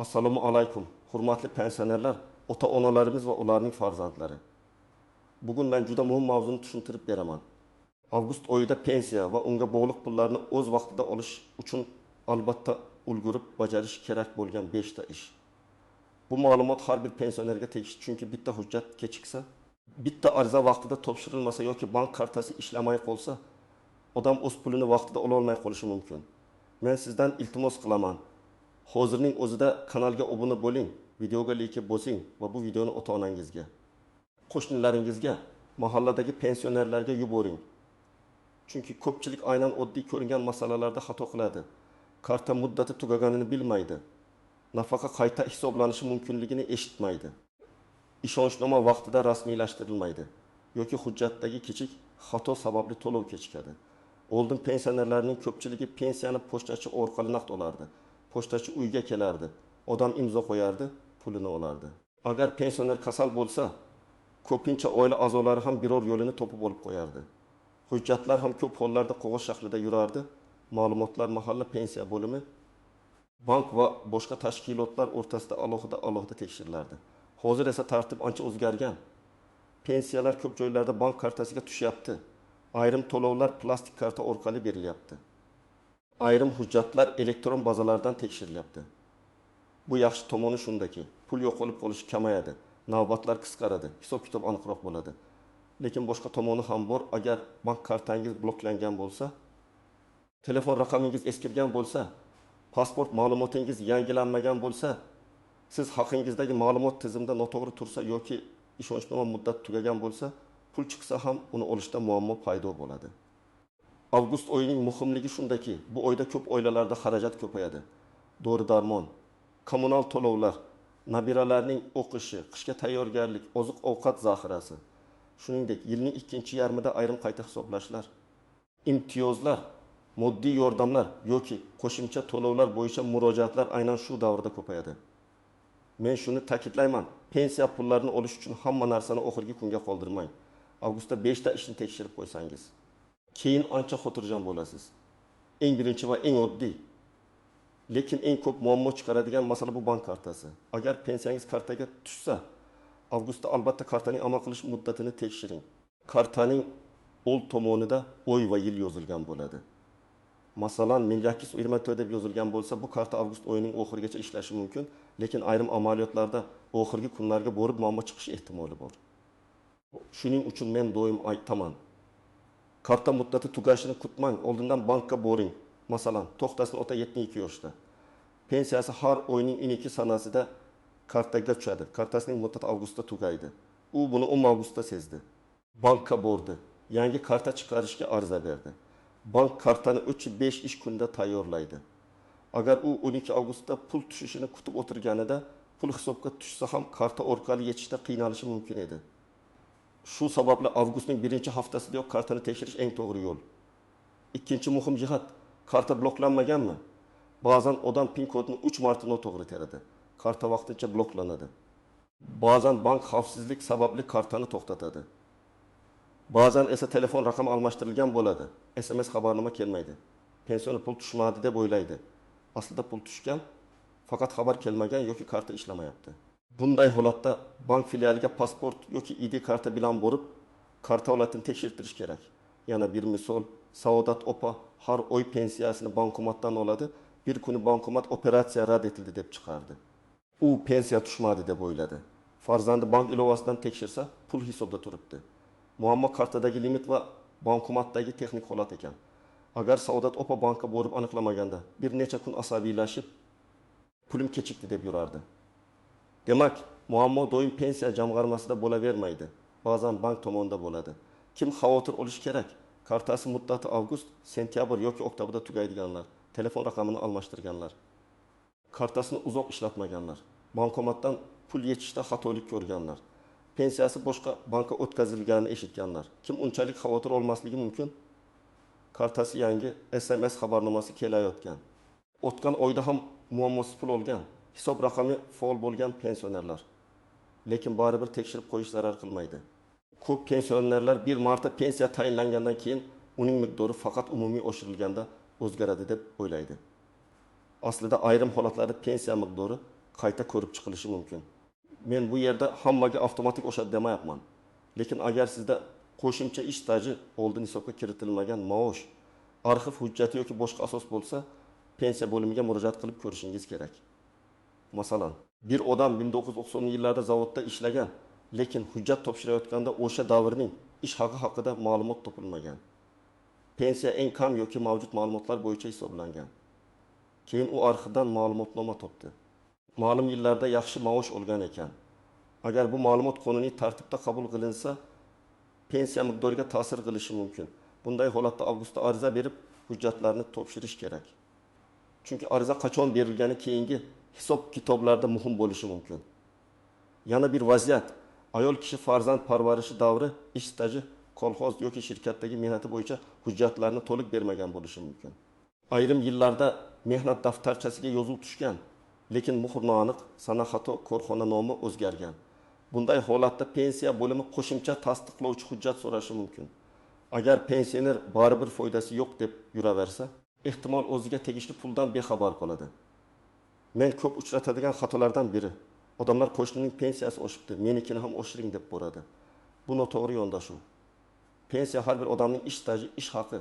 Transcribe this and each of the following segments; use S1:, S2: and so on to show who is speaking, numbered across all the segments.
S1: Assalomu alaykum, hurmatli pensionerlar, ota-onalarimiz va ularning farzandlari. Bugun men juda muhim mavzuni tushuntirib beraman. Avgust oyida pensiya va unga bog'liq pullarni o'z vaqtida olish uchun albatta ulgurib bajarish kerak bo'lgan 5 ta ish. Bu ma'lumot har bir pensionerga tegishli, chunki bitta hujjat kechiksa, bitta ariza vaqtida topshirilmasa yoki bank kartasi ishlamay qolsa, odam o'z pulini vaqtida ola olmay qolishi mumkin. Men sizdan iltimos qilaman. Hozirning o'zida kanalga obuna bo'ling, videoga like bosing va bu videoni ota-onangizga, qo'shnilaringizga, mahalladagi pensionerlarga yuboring. Chunki ko'pchilik aynan oddiy ko'ringan masalalarda xato qiladi. Karta muddati tugaganini bilmaydi. Nafaqa qayta hisoblanishi mumkinligini eshitmaydi. Ishonchnoma vaqtida rasmiylashtirilmaydi yoki hujjatdagi kichik xato sababli to'lov kechikadi. Oldin pensionerlarning ko'pchiligi pensiyani pochtachi orqali naqd olardi. Pochtachi uyga kelardi, odam imzo qo'yardi, pulini olardi. Agar pensioner kasal bo'lsa, ko'pincha oila a'zolari ham biror yo'lini topib olib qo'yardi. Hujjatlar ham ko'p hollarda qog'oz shaklida yurardi. Ma'lumotlar mahalla pensiya bo'limi, bank va boshqa tashkilotlar o'rtasida alohida tekshirilardi. Hozir esa tartib ancha o'zgargan. Pensiyalar ko'p joylarda bank kartasiga tushyapti. Ayrim to'lovlar plastik karta orqali berilyapti. Ayrim hujjatlar elektron bazalardan tekshirilyapti. Bu yaxshi tomoni shundaki, pul yo'qolib qolishi kamayadi, navbatlar qisqaradi, hisob-kitob aniqroq bo'ladi. Lekin boshqa tomoni ham bor. Agar bank kartangiz bloklangan bo'lsa, telefon raqamingiz eskirgan bo'lsa, pasport ma'lumotingiz yangilanmagan bo'lsa, siz haqingizdagi ma'lumot tizimda noto'g'ri tursa yoki ishonchnoma muddati tugagan bo'lsa, pul chiqsa ham uni olishda muammo paydo bo'ladi. Avgust oyining muhimligi shundaki, bu oyda ko'p oilalarda xarajat ko'payadi. Dori-darmon, kommunal to'lovlar, nabiralarning o'qishi, qishga tayyorgarlik, oziq-ovqat zaxirasi, shuningdek yilning ikkinchi yarmida ayrim qayta hisoblashlar, imtiyozlar, moddiy yordamlar yoki qo'shimcha to'lovlar bo'yicha murojaatlar aynan shu davrda ko'payadi. Men shuni ta'kidlayman, pensiya pullarini olish uchun hamma narsani oxirgi kunga qoldirmang. Avgustda 5 ta ishni tekshirib qo'ysangiz, keyin ancha xotirjam bo'lasiz. Eng birinchi va eng oddiy, lekin eng ko'p muammo chiqaradigan masala bu bank kartasi. Agar pensiyangiz kartaga tushsa, avgustda albatta kartaning amal qilish muddatini tekshiring. Kartaning old tomonida oy va yil yozilgan bo'ladi. Masalan, 1224 deb yozilgan bo'lsa, bu karta avgust oyining oxirigacha ishlashi mumkin, lekin ayrim amaliyotlarda oxirgi kunlarga borib muammo chiqish ehtimoli bor. Shuning uchun men doim aytaman, karta muddati tugashini kutmang, oldindan bankka boring. Masalan, To'xtasin ota 72 yoshda. Pensiyasi har oyning 12 sanasida kartaga tushadi. Kartasining muddati avgustda tugaydi. U buni 10 avgustda sezdi. Bankka bordi. Yangi karta chiqarishga ariza berdi. Bank kartani 3-5 ish kunida tayyorlaydi. Agar u 12 avgustda pul tushishini kutib o'tirganida pul hisobga tushsa ham karta orqali yetishda qiynalishi mumkin edi. Shu sababli avgustning birinchi haftasidayoq kartani tekshirish eng to'g'ri yo'l. Ikkinchi muhim jihat, karta bloklanmaganmi? Ba'zan odam PIN kodini 3 marta noto'g'ri teradi. Karta vaqtincha bloklanadi. Ba'zan bank xavfsizlik sababli kartani to'xtatadi. Ba'zan esa telefon raqami almashtirilgan bo'ladi. SMS xabarnoma kelmaydi. Pensioner pul tushmadi deb o'ylaydi. Aslida pul tushgan, faqat xabar kelmagan yoki karta ishlamayapti. Bunday holatda bank filialiga pasport yoki ID karta bilan borib, karta holatini tekshirtirish kerak. Yana bir misol, Saodat opa har oy pensiyasini bankomatdan oladi. Bir kuni bankomat operatsiya rad etildi deb chiqardi. U pensiya tushmadi deb o'yladi. Farzandi bank ilovasidan tekshirsa, pul hisobda turibdi. Muammo kartadagi limit va bankomatdagi texnik holat ekan. Agar Saodat opa bankka borib aniqlamaganda, bir necha kun asabiylashib, pulim kechikdi deb yurardi. Demak, muammo doim pensiya jamg'armasida bo'lavermaydi. Ba'zan bank tomonida bo'ladi. Kim xavotir olish kerak? Kartasi muddati avgust, sentyabr yoki oktyabrda tugaydiganlar, telefon raqamini almashtirganlar, kartasini uzoq ishlatmaganlar, bankomatdan pul yechishda xatolik ko'rganlar, pensiyasi boshqa bankka o'tkazilganini eshitganlar. Kim unchalik xavotir olmasligi mumkin? Kartasi yangi, SMS xabarnomasi kelayotgan. O'tgan oyda ham muammosiz pul olgan, hisob raqami faol bo'lgan pensionerlar. Lekin baribir tekshirib qo'yish zarar qilmaydi. Ko'p pensionerlar bir marta pensiya tayinlangandan keyin uning miqdori faqat umumiy oshirilganda o'zgaradi deb o'ylaydi. Aslida ayrim holatlarda pensiya miqdori qayta ko'rib chiqilishi mumkin. Men bu yerda hammaga avtomatik o'shadi demayapman. Lekin agar sizda qo'shimcha ish staji oldin hisobga kiritilmagan maosh, arxiv hujjati yoki boshqa asos bo'lsa, pensiya bo'limiga murojaat qilib ko'rishingiz kerak. Masalan, bir odam 1990-yillarda zavodda ishlagan, lekin hujjat topshirayotganda o'sha davrning ish haqi haqida ma'lumot topilmagan. Pensiya eng kam yoki mavjud ma'lumotlar bo'yicha hisoblangan. Keyin u arxivdan ma'lumotnoma topdi. Ma'lum yillarda yaxshi maosh olgan ekan. Agar bu ma'lumot qonuniy tartibda qabul qilinsa, pensiya miqdoriga ta'sir qilishi mumkin. Bunday holatda avgustda ariza berib, hujjatlarni topshirish kerak. Chunki ariza qachon berilgani keyingi hisob kitoblarda muhim bo'lishi mumkin. Yana bir vaziyat, ayol kishi farzand parvarishi davri ish staji kolxoz yoki shirkatdagi mehnati bo'yicha hujjatlarni to'liq bermagan bo'lishi mumkin. Ayrim yillarda mehnat daftarchasiga yozuv tushgan, lekin muhr noaniq, sana xato, korxona nomi o'zgargan. Bunday holatda pensiya bo'limi qo'shimcha tasdiqlovchi hujjat so'rashi mumkin. Agar pensioner baribir foydasi yo'q deb yuraversa, ehtimol o'ziga tegishli puldan bexabar qoladi. Men ko'p uchratadigan xatolardan biri, odamlar qo'shnining pensiyasi oshibdi, menikini ham oshiring deb boradi. Bu noto'g'ri yondashuv. Pensiya har bir odamning ish staji, ish haqi,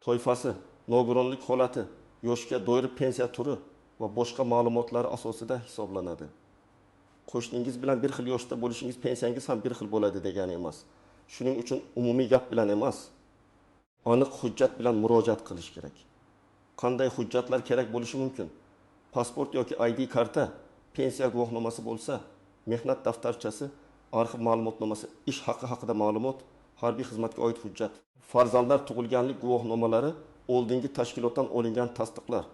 S1: toifasi, nogironlik holati, yoshga doir pensiya turi va boshqa ma'lumotlar asosida hisoblanadi. Qo'shningiz bilan bir xil yoshda bo'lishingiz pensiyangiz ham bir xil bo'ladi degani emas. Shuning uchun umumiy gap bilan emas, aniq hujjat bilan murojaat qilish kerak. Qanday hujjatlar kerak bo'lishi mumkin? Pasport yoki ID karta, pensiya guvohnomasi bo'lsa, mehnat daftarchasi, arxiv ma'lumotnomasi, ish haqi haqida ma'lumot, harbiy xizmatga oid hujjat, farzandlar tug'ilganlik guvohnomalari, oldingi tashkilotdan olingan tasdiqlar.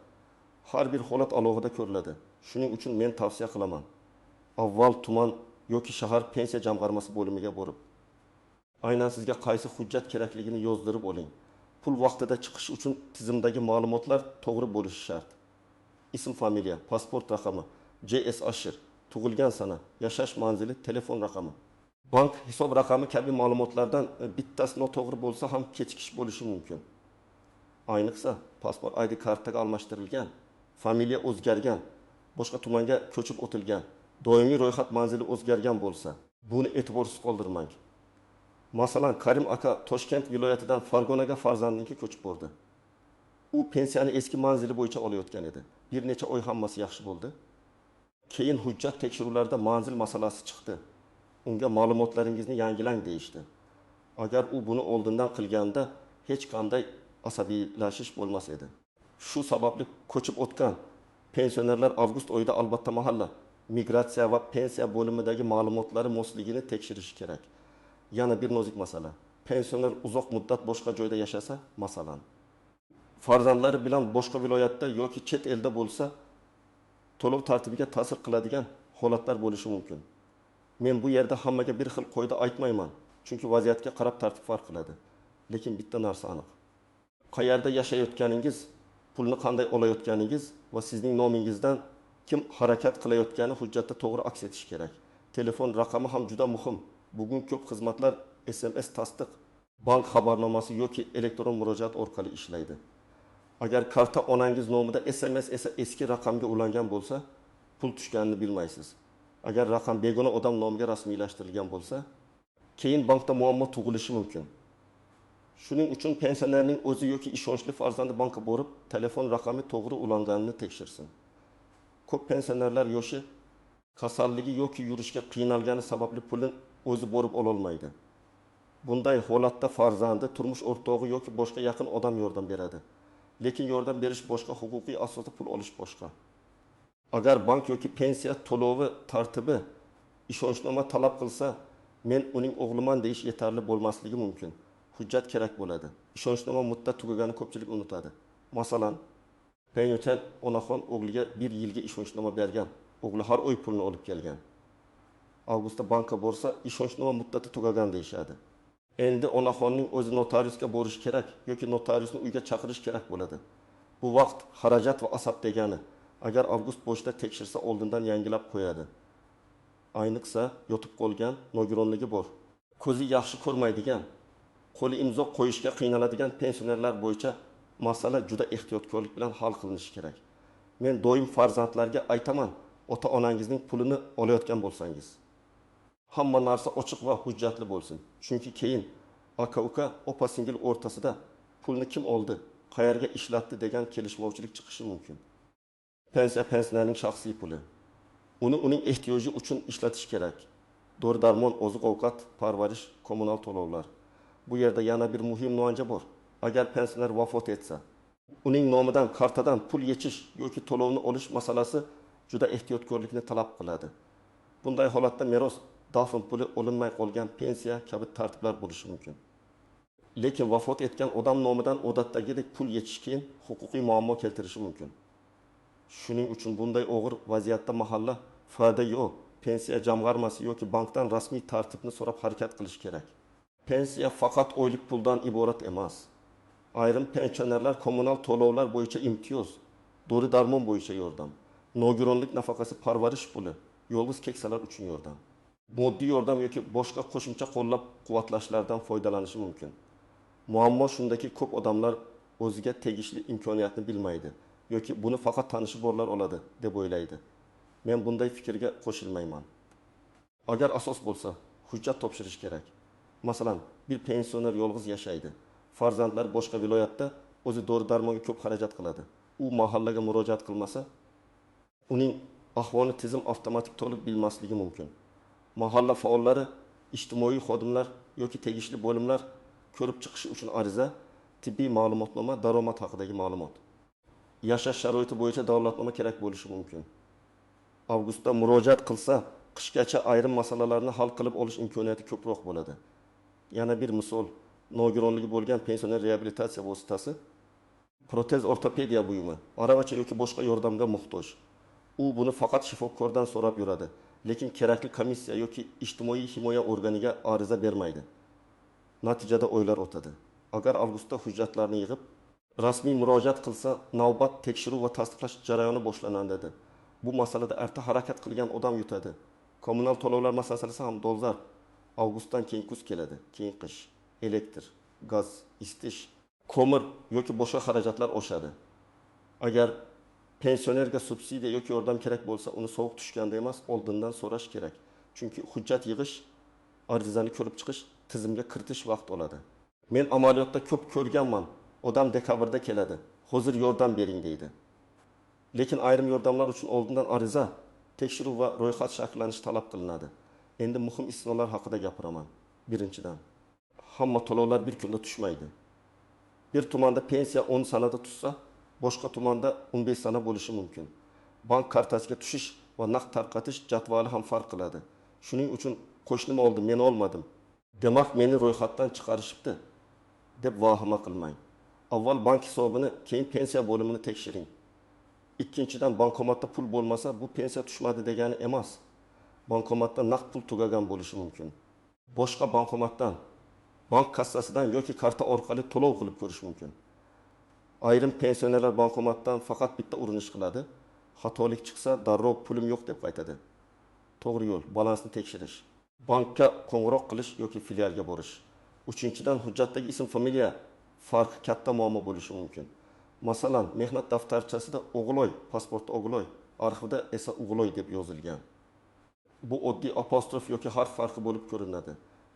S1: Har bir holat alohida ko'riladi. Shuning uchun men tavsiya qilaman. Avval tuman yoki shahar pensiya jamg'armasi bo'limiga borib, aynan sizga qaysi hujjat kerakligini yozdirib oling. Pul vaqtida chiqish uchun tizimdagi ma'lumotlar to'g'ri bo'lishi shart. Ism, familiya, pasport raqami, JS ashir, tug'ilgan sana, yashash manzili, telefon raqami, bank hisob raqami kabi ma'lumotlardan bittasi noto'g'ri bo'lsa ham kechikish bo'lishi mumkin. Ayniqsa, pasport ID kartaga almashtirilgan, familiya o'zgargan, boshqa tumanga ko'chib o'tilgan, doimiy ro'yxat manzili o'zgargan bo'lsa, buni e'tiborsiz qoldirmang. Masalan, Karim aka Toshkent viloyatidan Farg'onaga farzandiniki ko'chib bordi. U pensiyani eski manzili bo'yicha olayotgan edi. Bir necha oy hammasi yaxshi bo'ldi. Keyin hujjat tekshiruvlarida manzil masalasi chiqdi. Unga ma'lumotlaringizni yangilang deyishdi. Agar u buni oldindan qilganda hech qanday asabiylashish bo'lmas edi. Shu sababli ko'chib o'tgan pensionerlar avgust oyida albatta mahalla, migratsiya va pensiya bo'limidagi ma'lumotlari mosligini tekshirishi kerak. Yana bir nozik masala. Pensioner uzoq muddat boshqa joyda yashasa, masalan, farzandlari bilan boshqa viloyatda yoki chet elda bo'lsa, to'lov tartibiga ta'sir qiladigan holatlar bo'lishi mumkin. Men bu yerda hammaga bir xil qoida aytmayman, chunki vaziyatga qarab tartib farq qiladi. Lekin bitta narsa aniq. Qayerda yashayotganingiz, pulni qanday olayotganingiz va sizning nomingizdan kim harakat qilayotgani hujjatda to'g'ri aks etishi kerak. Telefon raqami ham juda muhim. Bugun ko'p xizmatlar SMS tasdiq, bank xabarnomasi yoki elektron murojaat orqali ishlaydi. Agar karta onangiz nomida, SMS esa eski raqamga ulangan bo'lsa, pul tushganini bilmaysiz. Agar raqam begona odam nomiga rasmiylashtirilgan bo'lsa, keyin bankda muammo tug'ilishi mumkin. Shuning uchun pensionerning o'zi yoki ishonchli farzandi bankka borib, telefon raqami to'g'ri ulanganini tekshirsin. Ko'p pensionerlar yoshi, kasalligi yoki yurishga qiynalgani sababli pulni o'zi borib ololmaydi. Bunday holatda farzandi, turmush o'rtog'i yoki boshqa yaqin odam yordam beradi. Lekin yordam berish boshqa, huquqiy asosda pul olish boshqa. Agar bank yoki pensiya to'lovi tartibi ishonchnoma talab qilsa, men uning o'g'liman deyish yetarli bo'lmasligi mumkin. Hujjat kerak bo'ladi. Ishonchnoma muddat tugagani ko'pchilik unutadi. Masalan, Penyutel onaxon o'g'liga 1 yilga ishonchnoma bergan. O'g'li har oy pulni olib kelgan. Avgustda bankka borsa, ishonchnoma muddati tugagan deyishadi. Endi onaxonning o'zi notariusga borish kerak yoki notariusni uyga chaqirish kerak bo'ladi. Bu vaqt, xarajat va asab degani. Agar avgust boshida tekshirsa, oldindan yangilab qo'yadi. Ayniqsa, yotib qolgan, nogironligi bor, ko'zi yaxshi ko'rmaydigan, qo'li imzo qo'yishga qiynaladigan pensionerlar bo'yicha masala juda ehtiyotkorlik bilan hal qilinishi kerak. Men doim farzandlarga aytaman, ota-onangizning pulini olayotgan bo'lsangiz. Hamma narsa ochiq va hujjatli bo'lsin. Chunki keyin aka-uka, opa-singil o'rtasida pulni kim oldi, qayerga ishlatdi degan kelishmovchilik chiqishi mumkin. Pensiyaning shaxsiy puli. Uni uning ehtiyoji uchun ishlatish kerak. Dori-darmon, oziq-ovqat, parvarish, kommunal to'lovlar. Bu yerda yana bir muhim nuqta bor. Agar pensioner vafot etsa, uning nomidan kartadan pul yechish yoki to'lovni olish masalasi juda ehtiyotkorlikni talab qiladi. Bunday holatda meros, dafn puli, olinmay qolgan pensiya kabi tartiblar bo'lishi mumkin. Lekin vafot etgan odam nomidan odatdagidek pul yechish keyin huquqiy muammo keltirishi mumkin. Shuning uchun bunday og'ir vaziyatda mahalla foyda yo'q, pensiya jamg'armasi yoki bankdan rasmiy tartibni so'rab harakat qilish kerak. Pensiya faqat oylik puldan iborat emas. Ayrim pensionerlar kommunal to'lovlar bo'yicha imtiyoz, dori-darmon bo'yicha yordam, nogironlik nafaqasi, parvarish puli, yolg'iz keksalar uchun yordam, moddiy yordam yoki boshqa qo'shimcha qo'llab-quvvatlashlardan foydalanishi mumkin. Muammo shundaki, ko'p odamlar o'ziga tegishli imkoniyatni bilmaydi yoki buni faqat tanishi borlar oladi deb o'ylaydi. Men bunday fikrga qo'shilmayman. Agar asos bo'lsa, hujjat topshirish kerak. Masalan, bir pensioner yolg'iz yashaydi. Farzandlar boshqa viloyatda, o'zi dori-darmonga ko'p xarajat qiladi. U mahallaga murojaat qilmasa, uning ahvoli tizim avtomatik to'liq bilmasligi mumkin. Mahalla faollari, ijtimoiy xodimlar yoki tegishli bo'limlar ko'rib chiqishi uchun ariza, tibbiy ma'lumotnoma, daromad haqidagi ma'lumot, yashash sharoiti bo'yicha davlatnoma kerak bo'lishi mumkin. Avgustda murojaat qilsa, qishgacha ayrim masalalarni hal qilib olish imkoniyati ko'proq bo'ladi. Yana bir misol, nogironligi bo'lgan pensioner reabilitatsiya vositasi, protez ortopediya buyumi, aravacha yoki boshqa yordamga muhtoj. U buni faqat shifokordan so'rab yuradi, lekin kerakli komissiya yoki ijtimoiy himoya organiga ariza bermaydi. Natijada oylar o'tadi. Agar avgustda hujjatlarni yig'ib, rasmiy murojaat qilsa, navbat tekshiruv va tasdiqlash jarayoni boshlanadi. Bu masalada erta harakat qilgan odam yutadi. Kommunal to'lovlar masalasi ham dolzarb. Avgustdan keyin kuz keladi, keyin qish, elektr, gaz, isitish, ko'mir yoki boshqa xarajatlar oshadi. Agar pensionerga subsidiya yoki yordam kerak bo'lsa, uni sovuq tushganda emas, oldindan so'rash kerak. Chunki hujjat yig'ish, arizani ko'rib chiqish, tizimga kiritish vaqt oladi. Men amaliyotda ko'p ko'rganman. Odam dekabrda keladi, hozir yordam bering deydi. Lekin ayrim yordamlar uchun oldindan ariza, tekshiruv va ro'yxat shakllanishi talab qilinadi. Endi muhim istisnolar haqida gapiraman. Birinchidan, hamma to'lovlar bir kunda tushmaydi. Bir tumanda pensiya 10 sanada tushsa, boshqa tumanda 15 sana bo'lishi mumkin. Bank kartasiga tushish va naqd tarqatish jadvali ham farq qiladi. Shuning uchun qo'shnim oldi, men olmadim. Demak, meni ro'yxatdan chiqarishibdi deb vahima qilmang. Avval bank hisobini, keyin pensiya bo'limini tekshiring. Ikkinchidan, bankomatda pul bo'lmasa, bu pensiya tushmadi degani emas. Bankomatda naqd pul tugagan bo'lishi mumkin. Boshqa bankomatdan, bank kassasidan yoki karta orqali to'lov qilib ko'rish mumkin. Ayrim pensionerlar bankomatdan faqat bitta urinish qiladi. Xatolik chiqsa, darrov pulim yo'q deb aytadi. To'g'ri yo'l, balansni tekshirish. Bankka qo'ng'iroq qilish yoki filialga borish. Uchinchidan, hujjatdagi ism, familiya farqi katta muammo bo'lishi mumkin. Masalan, mehnat daftarchasida O'g'loy, pasportda O'g'loy, arxivda esa O'g'loy deb yozilgan. Bu oddiy apostrof yoki harf farqi bo'lib ko'rinadi,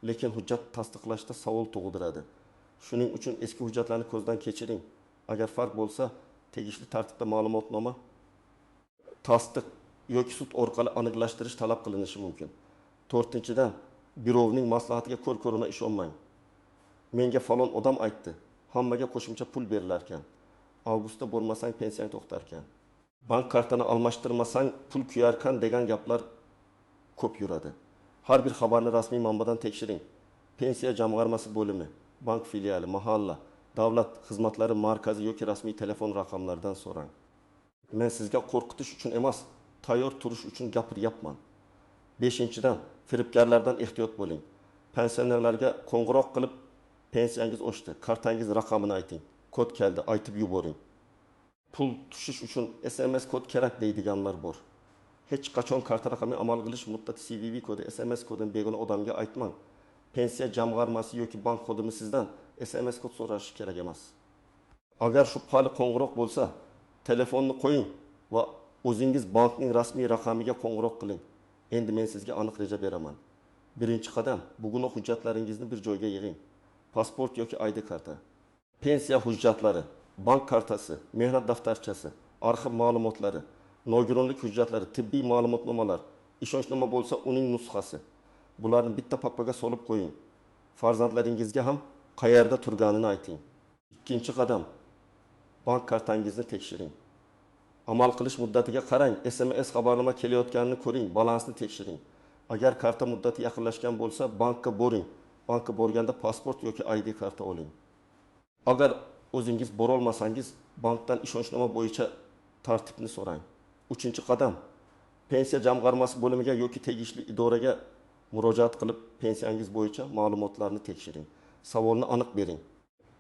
S1: lekin hujjat tasdiqlashda savol tug'diradi. Shuning uchun eski hujjatlarni ko'zdan kechiring. Agar farq bo'lsa, tegishli tartibda ma'lumotnoma, tasdiq yoki sud orqali aniqlashtirish talab qilinishi mumkin. To'rtinchidan, birovning maslahatiga ko'r-ko'rona ishonmang. Menga falon odam aytdi, hammaga qo'shimcha pul berilar ekan. Avgustda bo'lmasang pensiyang to'xtar ekan. Bank kartani almashtirmasang pul kuyar ekan degan gaplar ko'p yuradi. Har bir xabarni rasmiy manbadan tekshiring. Pensiya jamg'armasi bo'limi, bank filiali, mahalla, davlat xizmatlari markazi yoki rasmiy telefon raqamlaridan so'rang. Men sizga qo'rqitish uchun emas, tayyor turish uchun gapiryapman. 5-dan, firibgarlardan ehtiyot bo'ling. Pensionerlarga qo'ng'iroq qilib, pensiyangiz oshdi, kartangiz raqamini ayting, kod keldi, aytib yuboring. Pul tushish uchun SMS kod kerak deydiganlar bor. Hech qachon karta raqamini amal qilish muddati CVV kodi, SMS kodini begona odamga aytmang. Pensiya jamg'armasi yoki bank xodimi sizdan SMS kod so'rashi kerak emas. Agar shubhali qo'ng'iroq bo'lsa, telefonni qo'ying va O'zingiz bankning rasmiy raqamiga qo'ng'iroq qiling. Endi men sizga aniq reja beraman. Birinchi qadam, bugun hujjatlaringizni bir joyga yig'ing. Pasport yoki ID karta, pensiya hujjatlari, bank kartasi, mehnat daftarchasi, arxiv ma'lumotlari, nogironlik hujjatlari, tibbiy ma'lumotnomalar, ishonchnoma bo'lsa uning nusxasi. Bularni bitta papaga solib qo'ying. Farzandlaringizga ham qayerda turganini ayting. Ikkinchi qadam, bank kartangizni tekshiring. Amal qilish muddatiga qarang, SMS xabarnoma kelayotganini ko'ring, balansni tekshiring. Agar karta muddati yaqinlashgan bo'lsa, bankka boring. Bankka borganda pasport yoki ID karta oling. Agar o'zingiz bora olmasangiz, bankdan ishonchnoma bo'yicha tartibni so'rang. Uchinchi qadam, pensiya jamg'armasi bo'limiga yoki tegishli idoraga murojaat qilib, pensiyangiz bo'yicha ma'lumotlarni tekshiring. Savolni aniq bering.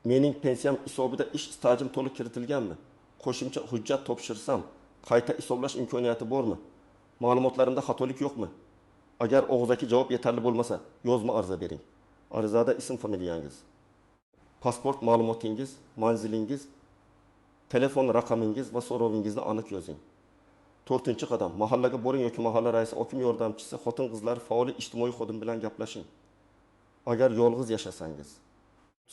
S1: Mening pensiyam hisobida ish stajim to'liq kiritilganmi? Qo'shimcha hujjat topshirsam, qayta hisoblash imkoniyati bormi? Ma'lumotlarimda xatolik yo'qmi? Agar og'zaki javob yetarli bo'lmasa, yozma ariza bering. Arizada ism familiyangiz, pasport ma'lumotingiz, manzilingiz, telefon raqamingiz va so'rovingizni aniq yozing. 4-qadam, mahallaga boring yoki mahalla raisi, hokim yordamchisi, xotin-qizlar faoli ijtimoiy xodim bilan gaplashing. Agar yolg'iz yashasangiz,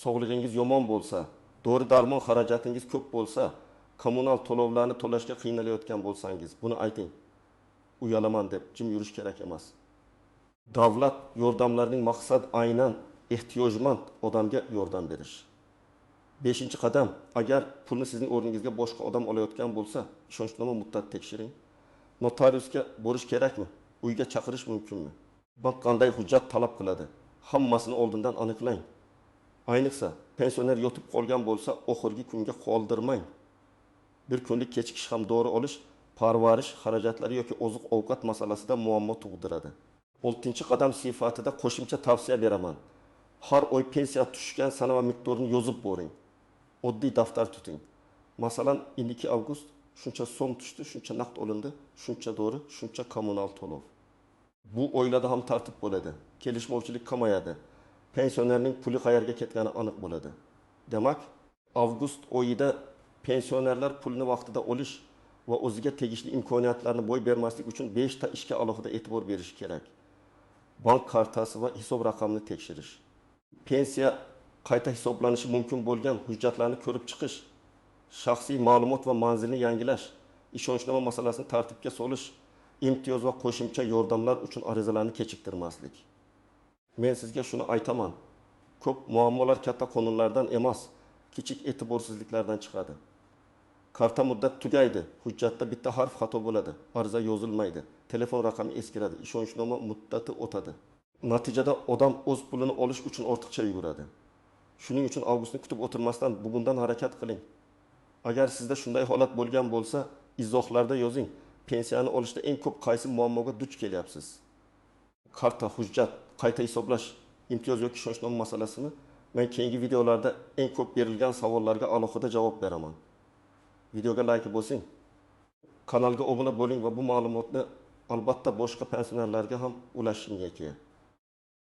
S1: sog'lig'ingiz yomon bo'lsa, dori-darmon xarajatingiz ko'p bo'lsa, kommunal to'lovlarni to'lashga qiynalayotgan bo'lsangiz, buni ayting. Uyalaman deb jim yurish kerak emas. Davlat yordamlarining maqsad aynan ehtiyojmand odamga yordam berish. 5-qadam, agar pulni sizning o'rningizga boshqa odam olayotgan bo'lsa, ishonchnoma muddat tekshiring. Notariusga borish kerakmi? Uyga chaqirish mumkinmi? Bank qanday hujjat talab qiladi? Hammasini oldindan aniqlang. Ayniqsa, pensioner yotib qolgan bo'lsa, oxirgi kunga qoldirmang. Bir kunlik kechikish ham dori olish, parvarish xarajatlari yoki oziq-ovqat masalasida muammo tug'diradi. 6-qadam sifatida qo'shimcha tavsiya beraman. Har oy pensiya tushgan sana va miqdorini yozib boring. Oddiy daftar tuting. Masalan, 2 avgust shuncha so'm tushdi, shuncha naqd olindi, shuncha dori, shuncha kommunal to'lov. Bu oylarda ham tartib bo'ladi. Kelishmovchilik kamayadi. Pensionerning puli qayerga ketgani aniq bo'ladi. Demak, avgust oyida pensionerlar pulni vaqtida olish va o'ziga tegishli imkoniyatlarni bo'y bermaslik uchun 5 ta ishga alohida e'tibor berish kerak. Bank kartasi va hisob raqamini tekshirish. Pensiya qayta hisoblanishi mumkin bo'lgan hujjatlarni ko'rib chiqish, shaxsiy ma'lumot va manzilni yangilash, ishonchnoma masalasini tartibga solish, imtiyoz va qo'shimcha yordamlar uchun arizalarni kechiktirmaslik. Men sizga shuni aytaman. Ko'p muammolar katta qonunlardan emas, kichik e'tiborsizliklardan chiqadi. Karta muddat tugaydi, hujjatda bitta harf xato bo'ladi, ariza yozilmaydi, telefon raqami eskiradi, ishonchnoma muddati o'tadi. Natijada odam o'z pulini olish uchun ortiqcha yuguradi. Shuning uchun avgustni kutib o'tirmasdan bugundan harakat qiling. Agar sizda shunday holat bo'lgan bo'lsa, izohlarda yozing. Pensiyani olishda eng ko'p qaysi muammoga duch kelyapsiz? Karta, hujjat, qayta hisoblash, imtiyoz yoki ishonchnoma masalasini men keyingi videolarda eng ko'p berilgan savollarga alohida javob beraman. Videoga like bosing, kanalga obuna bo'ling va bu ma'lumotni albatta boshqa pensionerlarga ham ulashishga kerak.